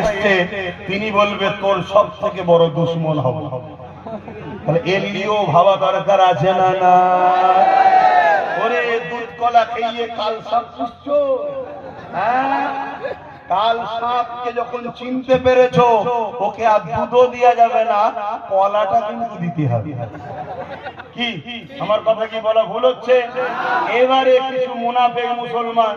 এসছে, তিনি বলবে তোর সব থেকে বড় দুশ্মন হব। তাহলে এলিও ভাবা দরকার আছে না না? ওরে দুধ কলা খেয়ে কাল সাপ পুষছো, হ্যাঁ? কাল সাপকে যখন চিনতে পেরেছো, ওকে আর দুধও দেওয়া যাবে না, কলাটা কিন্তু দিতে হবে। কি আমার কথা কি বলা ভুল হচ্ছে? এবারে কিছু মুনাফিক মুসলমান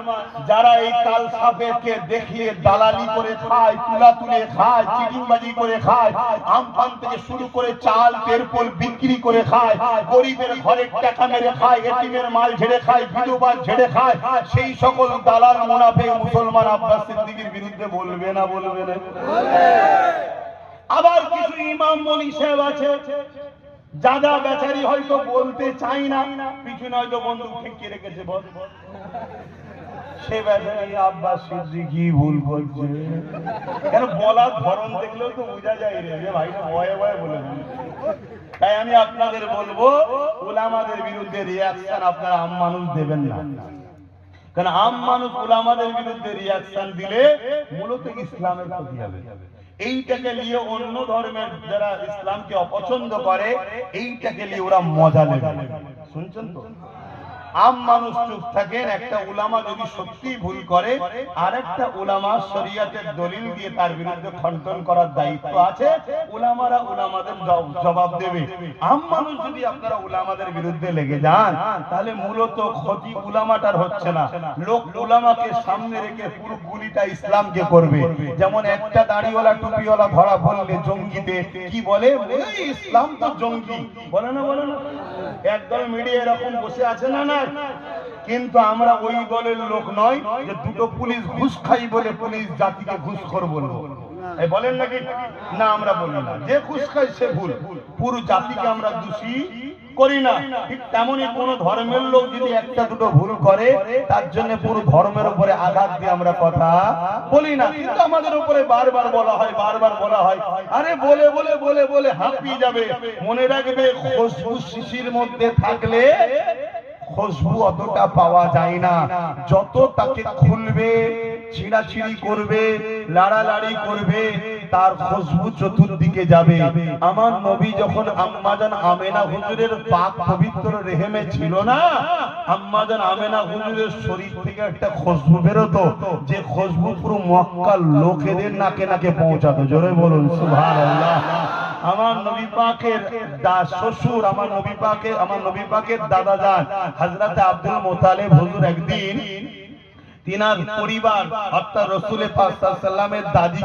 যারা এই কাল সাপেরকে দেখিয়ে দালালি করে খায়, তুলা তুলে খায়, চিটিংবাজি করে খায়, আমফান থেকে শুরু করে চাল তেরপল বিক্রি করে খায়, গরিবের ঘরে টাকা মেরে খায়, এতিমের মাল ঝেড়ে খায়, বিধবার ঝেড়ে খায়, সেই সকল দালাল মুনাফিক মুসলমান আব্বাস সিদ্দিকীর বিরুদ্ধে বলবে না বলবে না? আবার কিছু ইমাম মলি সাহেব আছে যারা বেচারি হয়তো বলতে চাই না, পিছনে হয়তো বন্দুক ঠেকিয়ে রেখেছে, বল সে বেচারি আব্বাস সিদ্দিকী ভুল বলছে। কেন বলার ধরন দেখলেও তো বোঝা যায় রে যে ভাইটা ভয়ে ভয়ে বলে। তাই আমি আপনাদের বলবো, উলামাদের বিরুদ্ধে রিয়াকশন আপনারা আম মানুষ দেবেন না। কারণ আম মানুষ উলামাদের বিরুদ্ধে রিয়াকশন দিলে মূলত ইসলামের ক্ষতি হবে। এইটাকে নিয়ে অন্য ধর্মের যারা ইসলামকে অপছন্দ করে, এইটাকে নিয়ে ওরা মজা নেবে। শুনছেন তো? আম মানুষ চুপ থাকেন, একটা উলামা যদি সত্যি ভুল করে, আরেকটা উলামা শরীয়তের দলিল দিয়ে তার বিরুদ্ধে খণ্ডন করার দায়িত্ব আছে, উলামারা উলামাদের জবাব দেবে। আম মানুষ যদি আপনারা উলামাদের বিরুদ্ধে লেগে যান, তাহলে মূলত ক্ষতি উলামাটার হচ্ছে না, লোক উলামাকে সামনে রেখে পুরো গুলিটা ইসলামকে করবে। যেমন একটা দাড়িওয়ালা টুপিওয়ালা ধরা পড়লে জঙ্গিতে কি বলে, ইসলাম তো জঙ্গি বলে না, বলে না? একদল মিডিয়া এরকম বসে আছে না না? কিন্তু আমরা ওই দলের লোক নয় যে দুটো পুলিশ ঘুষ খাই বলে পুলিশ জাতিকে ঘুষখোর বলবো, এই বলেন নাকি? না, আমরা বলি না, যে ঘুষ খায় সে ভুল, পুরো জাতিকে আমরা দোষী করি না। ঠিক তেমনই কোন ধর্মের লোক যদি একটা দুটো ভুল করে, তার জন্য পুরো ধর্মের উপরে আঘাত দিয়ে আমরা কথা বলি না। কিন্তু আমাদের উপরে বারবার বলা হয়, বারবার বলা হয়, আরে বলে বলে বলে বলে হাঁপিয়ে যাবে। মনে রাখবে, খুশবু শিশির মধ্যে থাকলে খুশবু অতটা পাওয়া যায় না। যত তাকে খুলবে, ছিঁড়াছিঁড়ি করবে, লাড়ালাড়ি করবে, তার খুশবু চতুর্দিকে যাবে। আমার নবী যখন আম্মাজান আমেনা হুজুরের পাক পবিত্র রেহেমে ছিল না, আম্মাজান আমেনা হুজুরের শরীর থেকে একটা খুশবু বেরোতো, যে খুশবু পুরো মক্কার লোকেদের নাকে নাকে পৌঁছাতো। জোরে বলুন সুবহানাল্লাহ। আমার নবী পাকের শ্বশুর, আমার নবী পাকের দাদা যান হযরত আব্দুল মুত্তালিব হুজুর একদিন তিনার পরিবার অর্থাৎ রাসূল পাক সাল্লাল্লাহু আলাইহি ওয়াসাল্লামের দাদি